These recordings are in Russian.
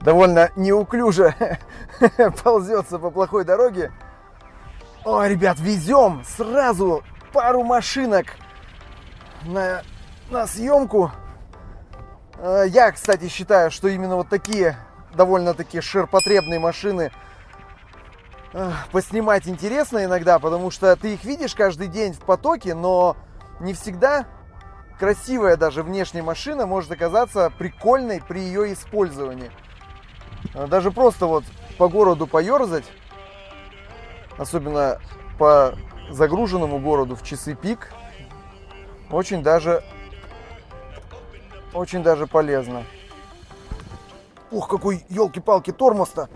довольно неуклюже ползется по плохой дороге. Ой, ребят, везем сразу пару машинок на съемку. Я, кстати, считаю, что именно вот такие довольно-таки ширпотребные машины поснимать интересно иногда, потому что ты их видишь каждый день в потоке, но не всегда красивая даже внешняя машина может оказаться прикольной при ее использовании. Даже просто вот по городу поерзать, особенно по загруженному городу в часы пик, очень даже полезно. Ух, какой, елки-палки, тормоз-то!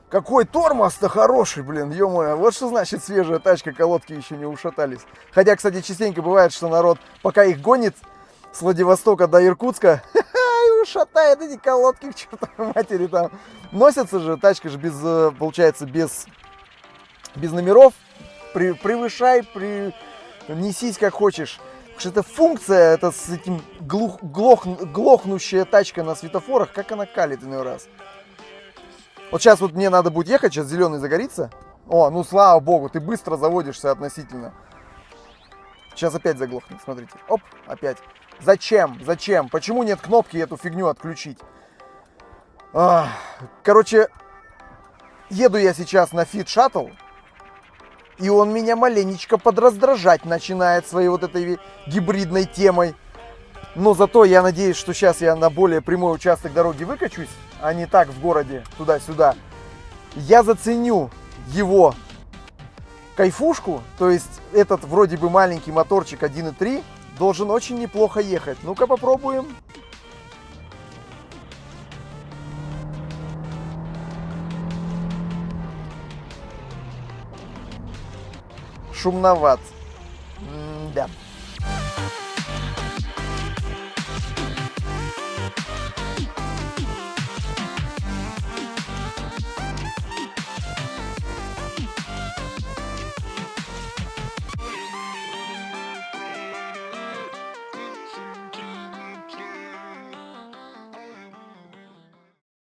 Какой тормоз-то хороший, блин, ё-моё. Вот что значит свежая тачка, колодки еще не ушатались. Хотя, кстати, частенько бывает, что народ, пока их гонит с Владивостока до Иркутска, и ушатает эти колодки к чертовой матери там. Носятся же, тачка же без, получается, без номеров. Превышай, несись как хочешь. Потому что эта функция, это с этим глохнущая тачка на светофорах, как она калит иной раз. Вот сейчас вот мне надо будет ехать, сейчас зеленый загорится. О, ну слава богу, ты быстро заводишься относительно. Сейчас опять заглохнет, смотрите. Оп, опять. Зачем? Зачем? Почему нет кнопки эту фигню отключить? Короче, еду я сейчас на Fit Shuttle. И он меня маленечко подраздражать начинает своей вот этой гибридной темой. Но зато я надеюсь, что сейчас я на более прямой участок дороги выкачусь, а не так в городе туда-сюда. Я заценю его кайфушку, то есть этот вроде бы маленький моторчик 1.3 должен очень неплохо ехать. Ну-ка попробуем. Шумноват. Да.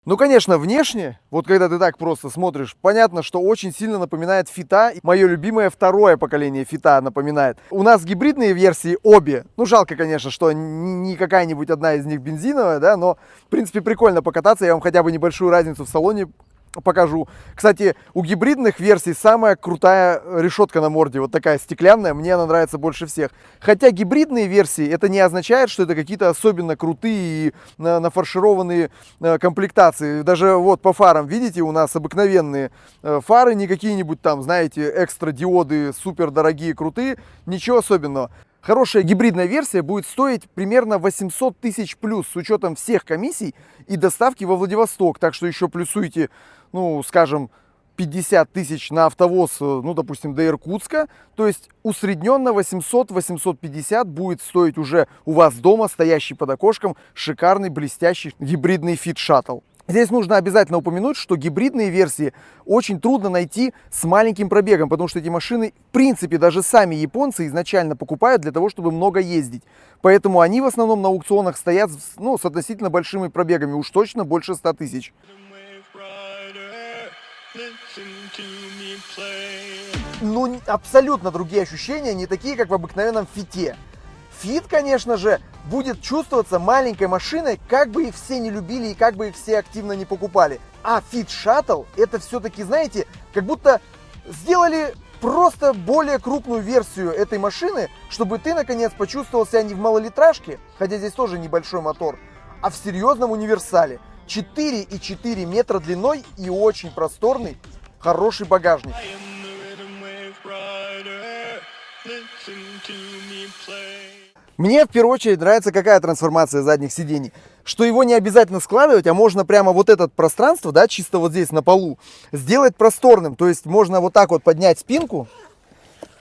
Ну, конечно, внешне, вот когда ты так просто смотришь, понятно, что очень сильно напоминает Фита. Мое любимое второе поколение Фита напоминает. У нас гибридные версии обе. Ну, жалко, конечно, что не какая-нибудь одна из них бензиновая, да, но, в принципе, прикольно покататься. Я вам хотя бы небольшую разницу в салоне покажу. Кстати, у гибридных версий самая крутая решетка на морде, вот такая стеклянная, мне она нравится больше всех. Хотя гибридные версии, это не означает, что это какие-то особенно крутые и нафаршированные комплектации. Даже вот по фарам, видите, у нас обыкновенные фары, не какие-нибудь там, знаете, экстра диоды, супер дорогие, крутые, ничего особенного. Хорошая гибридная версия будет стоить примерно 800 тысяч плюс, с учетом всех комиссий и доставки во Владивосток. Так что еще плюсуйте, ну, скажем, 50 тысяч на автовоз, ну, допустим, до Иркутска. То есть усредненно 800-850 будет стоить уже у вас дома, стоящий под окошком, шикарный, блестящий гибридный Fit Shuttle. Здесь нужно обязательно упомянуть, что гибридные версии очень трудно найти с маленьким пробегом, потому что эти машины, в принципе, даже сами японцы изначально покупают для того, чтобы много ездить. Поэтому они в основном на аукционах стоят, ну, с относительно большими пробегами, уж точно больше 100 тысяч. Ну, абсолютно другие ощущения, не такие, как в обыкновенном Фите. Фит, конечно же, будет чувствоваться маленькой машиной, как бы их все не любили и как бы их все активно не покупали. А Fit Shuttle это все-таки, знаете, как будто сделали просто более крупную версию этой машины, чтобы ты наконец почувствовал себя не в малолитражке, хотя здесь тоже небольшой мотор, а в серьезном универсале. 4,4 метра длиной и очень просторный, хороший багажник. Мне в первую очередь нравится какая трансформация задних сидений, что его не обязательно складывать, а можно прямо вот это пространство, да, чисто вот здесь на полу, сделать просторным. То есть можно вот так вот поднять спинку,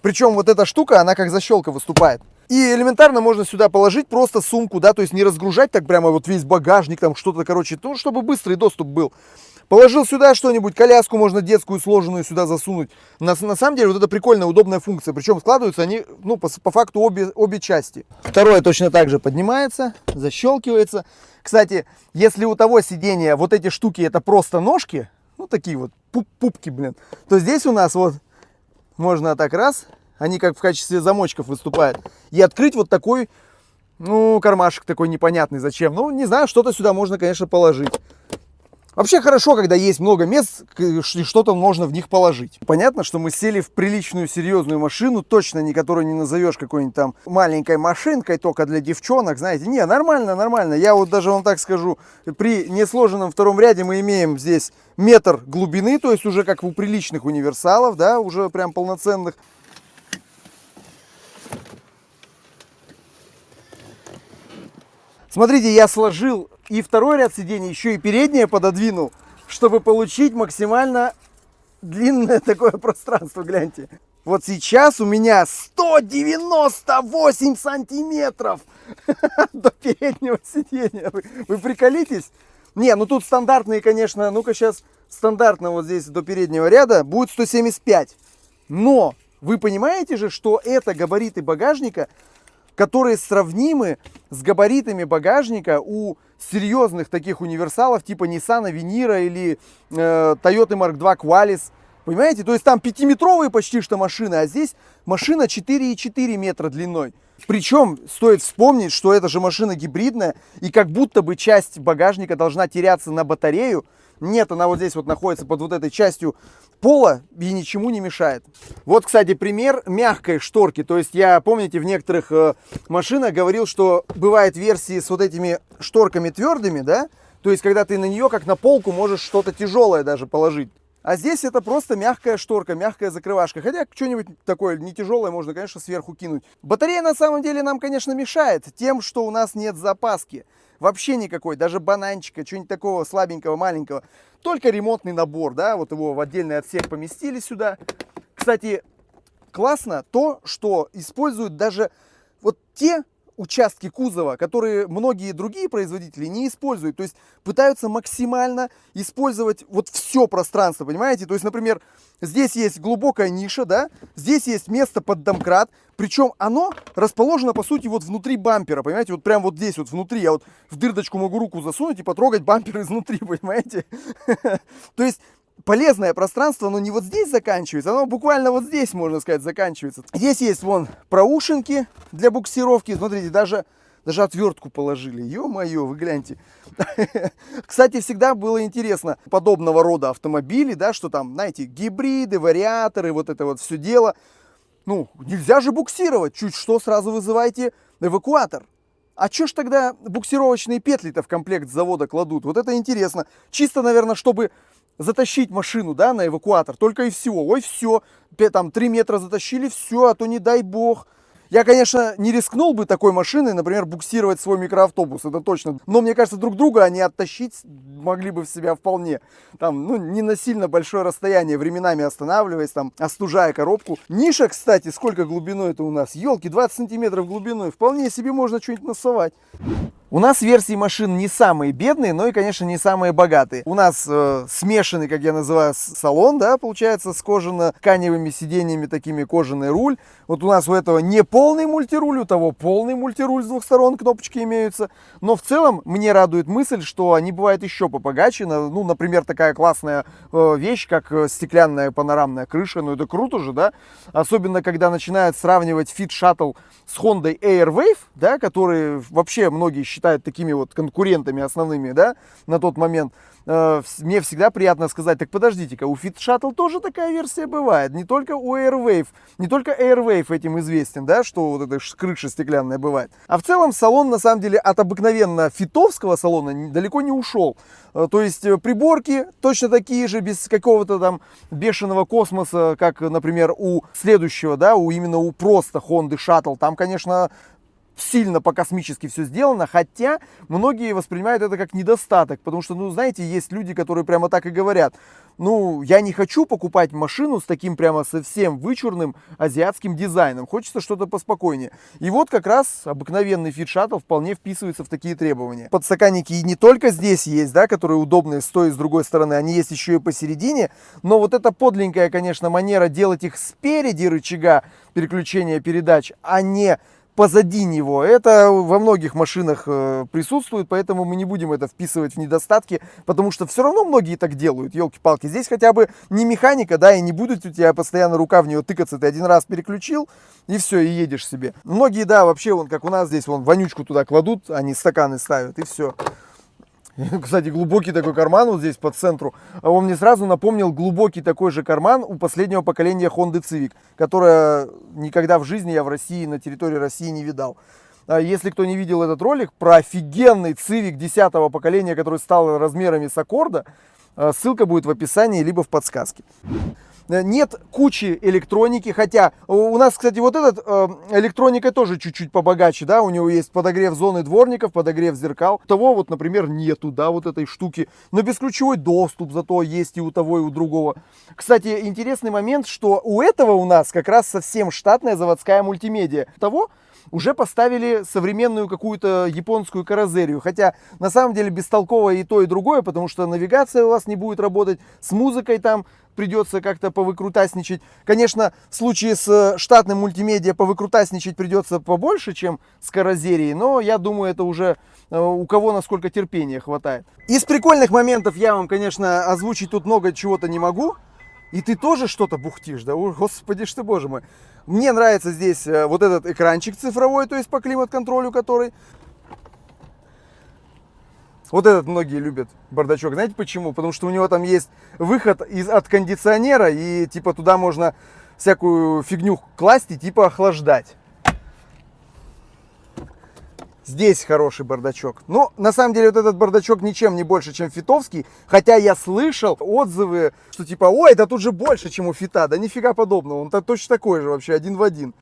причем вот эта штука, она как защелка выступает. И элементарно можно сюда положить просто сумку, да, то есть не разгружать так прямо вот весь багажник, там что-то, короче, то, чтобы быстрый доступ был. Положил сюда что-нибудь, коляску можно детскую сложенную сюда засунуть. На самом деле вот это прикольная, удобная функция. Причем складываются они, ну, по факту обе части. Второе точно так же поднимается, защелкивается. Кстати, если у того сидения вот эти штуки это просто ножки, ну такие вот пупки, блин, то здесь у нас вот можно так раз, они как в качестве замочков выступают, и открыть вот такой, ну, кармашек такой непонятный зачем. Ну, не знаю, что-то сюда можно, конечно, положить. Вообще хорошо, когда есть много мест, и что-то можно в них положить. Понятно, что мы сели в приличную, серьезную машину, точно не которую не назовешь какой-нибудь там маленькой машинкой, только для девчонок, знаете. Не, нормально, нормально. Я вот даже вам так скажу, при несложенном втором ряде мы имеем здесь метр глубины, то есть уже как у приличных универсалов, да, уже прям полноценных. Смотрите, я сложил и второй ряд сидений, еще и переднее пододвинул, чтобы получить максимально длинное такое пространство, гляньте. Вот сейчас у меня 198 сантиметров до переднего сидения. Вы приколитесь? Не, ну тут стандартные, конечно, ну-ка сейчас стандартно вот здесь до переднего ряда будет 175. Но вы понимаете же, что это габариты багажника, которые сравнимы с габаритами багажника у серьезных таких универсалов типа Nissan Venira или Toyota Mark II Qualis. Понимаете? То есть там 5-метровые почти что машины, а здесь машина 4,4 метра длиной. Причем стоит вспомнить, что это же машина гибридная, и как будто бы часть багажника должна теряться на батарею. Нет, она вот здесь вот находится под вот этой частью пола и ничему не мешает. Вот, кстати, пример мягкой шторки. То есть я, помните, в некоторых машинах говорил, что бывают версии с вот этими шторками твердыми, да? То есть когда ты на нее, как на полку, можешь что-то тяжелое даже положить. А здесь это просто мягкая шторка, мягкая закрывашка. Хотя что-нибудь такое не тяжелое можно, конечно, сверху кинуть. Батарея на самом деле нам, конечно, мешает тем, что у нас нет запаски. Вообще никакой, даже бананчика, чего-нибудь такого слабенького, маленького. Только ремонтный набор, да, вот его в отдельный отсек поместили сюда. Кстати, классно то, что используют даже вот те участки кузова, которые многие другие производители не используют. То есть пытаются максимально использовать вот все пространство, понимаете? То есть, например, здесь есть глубокая ниша, да, здесь есть место под домкрат, причем оно расположено, по сути, вот внутри бампера, понимаете? Вот прям вот здесь вот внутри, я вот в дырочку могу руку засунуть и потрогать бампер изнутри, понимаете? То есть полезное пространство, оно не вот здесь заканчивается, оно буквально вот здесь, можно сказать, заканчивается. Здесь есть вон проушинки для буксировки. Смотрите, даже отвертку положили. Ё-моё, вы гляньте. Кстати, всегда было интересно подобного рода автомобили, да, что там, знаете, гибриды, вариаторы, вот это вот все дело. Ну, нельзя же буксировать. Чуть что, сразу вызывайте эвакуатор. А чё ж тогда буксировочные петли-то в комплект с завода кладут? Вот это интересно. Чисто, наверное, чтобы затащить машину, да, на эвакуатор, только и всего. Ой, все, там 3 метра затащили, все, а то не дай бог. Я, конечно, не рискнул бы такой машиной, например, буксировать свой микроавтобус, это точно. Но мне кажется, друг друга они оттащить могли бы в себя вполне. Там, ну, не на сильно большое расстояние, временами останавливаясь, там, остужая коробку. Ниша, кстати, сколько глубиной это у нас? Елки, 20 сантиметров глубиной. Вполне себе можно что-нибудь насовать. У нас версии машин не самые бедные, но и, конечно, не самые богатые. У нас смешанный, как я называю, салон, да, получается, с кожано-тканевыми сиденьями, такими кожаный руль. Вот у нас у этого не полный мультируль, у того полный мультируль с двух сторон, кнопочки имеются. Но в целом мне радует мысль, что они бывают еще побогаче. Ну, например, такая классная вещь, как стеклянная панорамная крыша. Ну, это круто же, да? Особенно, когда начинают сравнивать Fit Shuttle с Honda Airwave, да, которые вообще многие считают такими вот конкурентами основными, да, на тот момент. Мне всегда приятно сказать, так подождите-ка, у Fit Shuttle тоже такая версия бывает, не только у Airwave, не только Airwave этим известен, да, что вот эта крыша стеклянная бывает. А в целом салон, на самом деле, от обыкновенно фитовского салона далеко не ушел. То есть приборки точно такие же, без какого-то там бешеного космоса, как, например, у следующего, да, именно у просто Honda Shuttle. Там, конечно, сильно по-космически все сделано, хотя многие воспринимают это как недостаток, потому что, ну, знаете, есть люди, которые прямо так и говорят: ну, я не хочу покупать машину с таким прямо совсем вычурным азиатским дизайном, хочется что-то поспокойнее. И вот как раз обыкновенный Fit Shuttle вполне вписывается в такие требования. Подстаканники и не только здесь есть, да, которые удобные с той и с другой стороны, они есть еще и посередине, но вот эта подленькая, конечно, манера делать их спереди рычага переключения передач, а не позади него, это во многих машинах присутствует, поэтому мы не будем это вписывать в недостатки, потому что все равно многие так делают, елки-палки. Здесь хотя бы не механика, да, и не будет у тебя постоянно рука в нее тыкаться, ты один раз переключил, и все, и едешь себе. Многие, да, вообще, вон, как у нас здесь, вон, вонючку туда кладут, они стаканы ставят, и все. Кстати, глубокий такой карман вот здесь по центру. Он мне сразу напомнил глубокий такой же карман у последнего поколения Honda Civic, которое никогда в жизни я в России, на территории России не видал. Если кто не видел этот ролик про офигенный Civic 10-го поколения, который стал размерами с Аккорда, ссылка будет в описании либо в подсказке. Нет кучи электроники, хотя у нас, кстати, вот этот электроника тоже чуть-чуть побогаче, да, у него есть подогрев зоны дворников, подогрев зеркал. У того вот, например, нету, да, вот этой штуки, но бесключевой доступ зато есть и у того, и у другого. Кстати, интересный момент, что у этого у нас как раз совсем штатная заводская мультимедиа. У того уже поставили современную какую-то японскую каррозерию. Хотя на самом деле бестолково и то, и другое, потому что навигация у вас не будет работать, с музыкой там придется как-то повыкрутасничать. Конечно, в случае с штатным мультимедиа повыкрутасничать придется побольше, чем с каррозерией, но я думаю, это уже у кого насколько терпения хватает. Из прикольных моментов я вам, конечно, озвучить тут много чего-то не могу. И ты тоже что-то бухтишь, да? О, господи ж ты, боже мой. Мне нравится здесь вот этот экранчик цифровой, то есть по климат-контролю который. Вот этот многие любят бардачок. Знаете почему? Потому что у него там есть выход от кондиционера, и типа туда можно всякую фигню класть и типа охлаждать. Здесь хороший бардачок. Но на самом деле вот этот бардачок ничем не больше, чем фитовский. Хотя я слышал отзывы, что типа, ой, да тут же больше, чем у фита. Да нифига подобного. Он точно такой же вообще, один в один.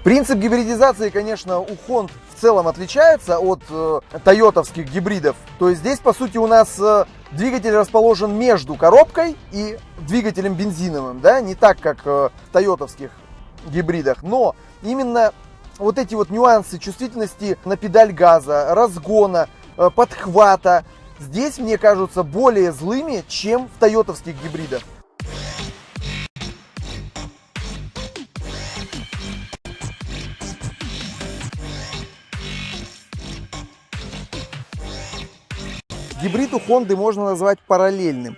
Принцип гибридизации, конечно, у Honda в целом отличается от тойотовских гибридов. То есть здесь, по сути, у нас двигатель расположен между коробкой и двигателем бензиновым, да, не так, как в тойотовских гибридах. Но именно вот эти вот нюансы чувствительности на педаль газа, разгона, подхвата, здесь, мне кажутся, более злыми, чем в тойотовских гибридах. Гибрид у Honda можно назвать параллельным.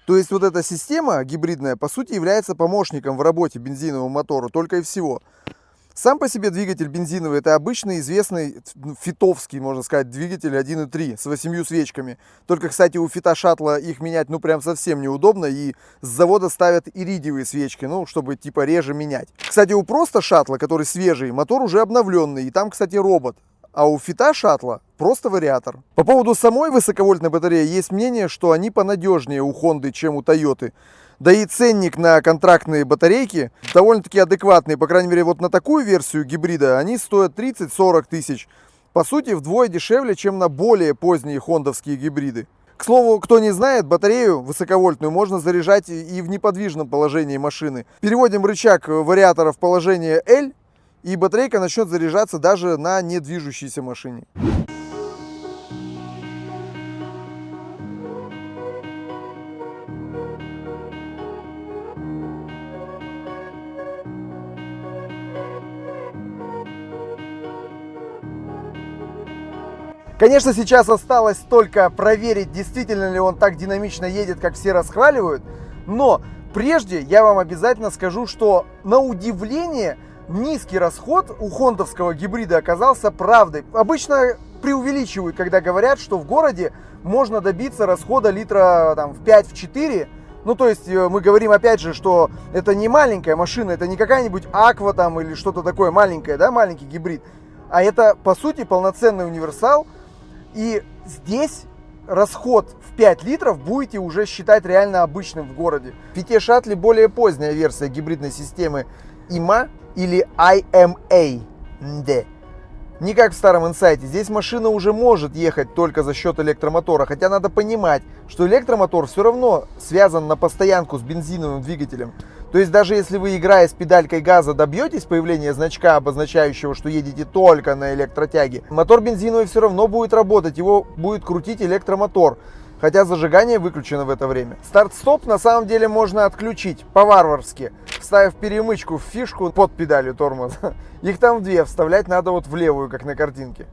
То есть вот эта система гибридная, по сути, является помощником в работе бензинового мотора, только и всего. Сам по себе двигатель бензиновый — это обычный известный фитовский, можно сказать, двигатель 1.3 с 8 свечками. Только, кстати, у фита шаттла их менять ну прям совсем неудобно, и с завода ставят иридиевые свечки, ну, чтобы типа реже менять. Кстати, у просто шаттла, который свежий, мотор уже обновленный, и там, кстати, робот. А у фита шаттла просто вариатор. По поводу самой высоковольтной батареи есть мнение, что они понадежнее у Honda, чем у Toyota. Да и ценник на контрактные батарейки довольно-таки адекватный. По крайней мере, вот на такую версию гибрида они стоят 30-40 тысяч. По сути, вдвое дешевле, чем на более поздние хондовские гибриды. К слову, кто не знает, батарею высоковольтную можно заряжать и в неподвижном положении машины. Переводим рычаг вариатора в положение L, и батарейка начнет заряжаться даже на недвижущейся машине. Конечно, сейчас осталось только проверить, действительно ли он так динамично едет, как все расхваливают. Но прежде я вам обязательно скажу, что на удивление низкий расход у хондовского гибрида оказался правдой. Обычно преувеличивают, когда говорят, что в городе можно добиться расхода литра там, в 5-4. Ну, то есть мы говорим опять же, что это не маленькая машина, это не какая-нибудь Аква там или что-то такое маленькое, да, маленький гибрид. А это, по сути, полноценный универсал. И здесь расход в 5 литров будете уже считать реально обычным в городе. В Фите Шаттле более поздняя версия гибридной системы IMA или IMA. Не как в старом Инсайте. Здесь машина уже может ехать только за счет электромотора. Хотя надо понимать, что электромотор все равно связан на постоянку с бензиновым двигателем. То есть даже если вы, играя с педалькой газа, добьетесь появления значка, обозначающего, что едете только на электротяге, мотор бензиновый все равно будет работать, его будет крутить электромотор. Хотя зажигание выключено в это время. Старт-стоп на самом деле можно отключить по-варварски, вставив перемычку в фишку под педалью тормоза. Их там две, вставлять надо вот в левую, как на картинке.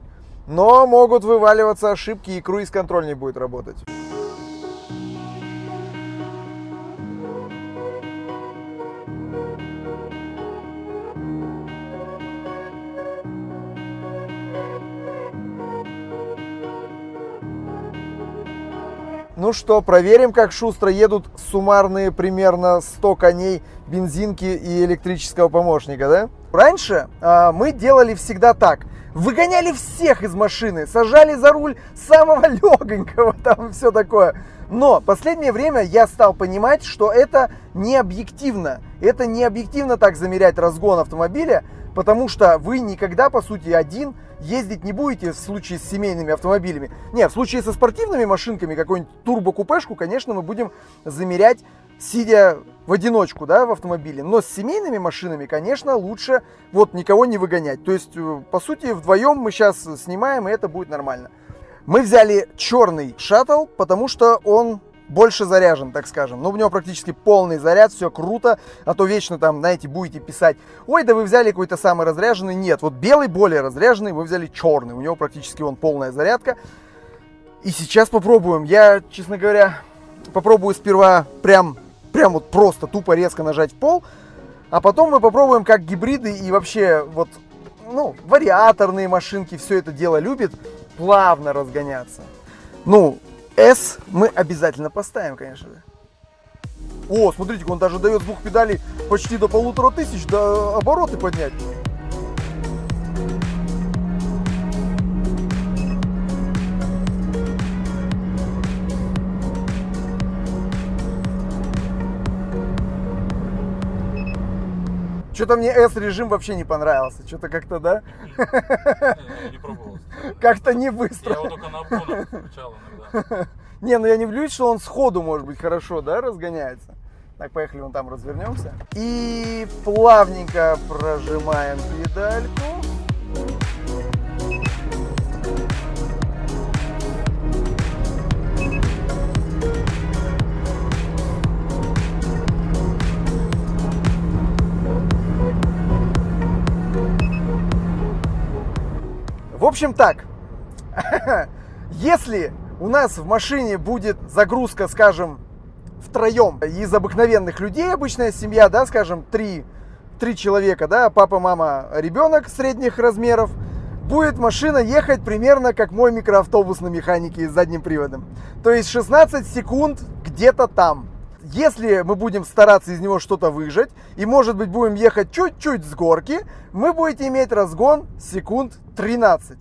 Но могут вываливаться ошибки, и круиз-контроль не будет работать. Ну что, проверим, как шустро едут суммарные примерно 100 коней бензинки и электрического помощника, да? Раньше мы делали всегда так. Выгоняли всех из машины, сажали за руль самого легонького, там все такое. Но в последнее время я стал понимать, что это не объективно. Это не объективно так замерять разгон автомобиля, потому что вы никогда, по сути, один ездить не будете в случае с семейными автомобилями. Не, в случае со спортивными машинками, какую-нибудь турбо-купешку, конечно, мы будем замерять, сидя в одиночку, да, в автомобиле. Но с семейными машинами, конечно, лучше вот никого не выгонять. То есть, по сути, вдвоем мы сейчас снимаем, и это будет нормально. Мы взяли черный шаттл, потому что он больше заряжен, так скажем. Ну, у него практически полный заряд, все круто. А то вечно там, знаете, будете писать: ой, да вы взяли какой-то самый разряженный. Нет, вот белый более разряженный, мы взяли черный. У него практически он полная зарядка. И сейчас попробуем. Я, честно говоря, попробую сперва прям вот просто тупо резко нажать в пол. А потом мы попробуем, как гибриды и вообще вот, ну, вариаторные машинки все это дело любят, плавно разгоняться. Ну, S мы обязательно поставим, конечно же. О, смотрите, он даже дает с двух педалей почти до 1500, до обороты поднять. Что-то мне S-режим вообще не понравился. Что-то как-то, да? Не пробовал. Как-то не быстро. Я его только на обгонах включал иногда. Не, ну я не влюсь, что он сходу, может быть, хорошо, да, разгоняется. Так, поехали, вон там развернемся. И плавненько прожимаем педальку. В общем так, если у нас в машине будет загрузка, скажем, втроем из обыкновенных людей, обычная семья, да, скажем, три человека, да, папа, мама, ребенок средних размеров, будет машина ехать примерно как мой микроавтобус на механике с задним приводом. То есть 16 секунд где-то там. Если мы будем стараться из него что-то выжать, и, может быть, будем ехать чуть-чуть с горки, мы будете иметь разгон секунд 13.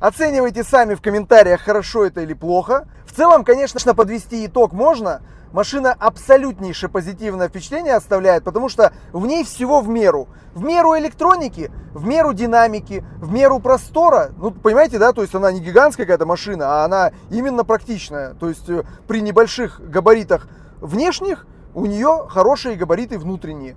Оценивайте сами в комментариях, хорошо это или плохо. В целом, конечно, подвести итог можно. Машина абсолютнейшее позитивное впечатление оставляет, потому что в ней всего в меру. В меру электроники, в меру динамики, в меру простора. Ну, понимаете, да, то есть она не гигантская какая-то машина, а она именно практичная. То есть при небольших габаритах внешних у нее хорошие габариты внутренние.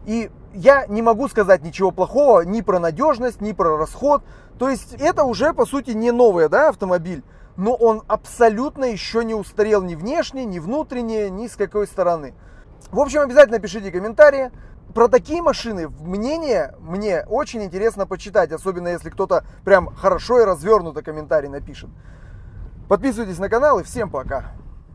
И я не могу сказать ничего плохого ни про надежность, ни про расход. То есть это уже, по сути, не новый, да, автомобиль. Но он абсолютно еще не устарел ни внешне, ни внутренне, ни с какой стороны. В общем, обязательно пишите комментарии. Про такие машины мнение мне очень интересно почитать. Особенно если кто-то прям хорошо и развернуто комментарий напишет. Подписывайтесь на канал и всем пока.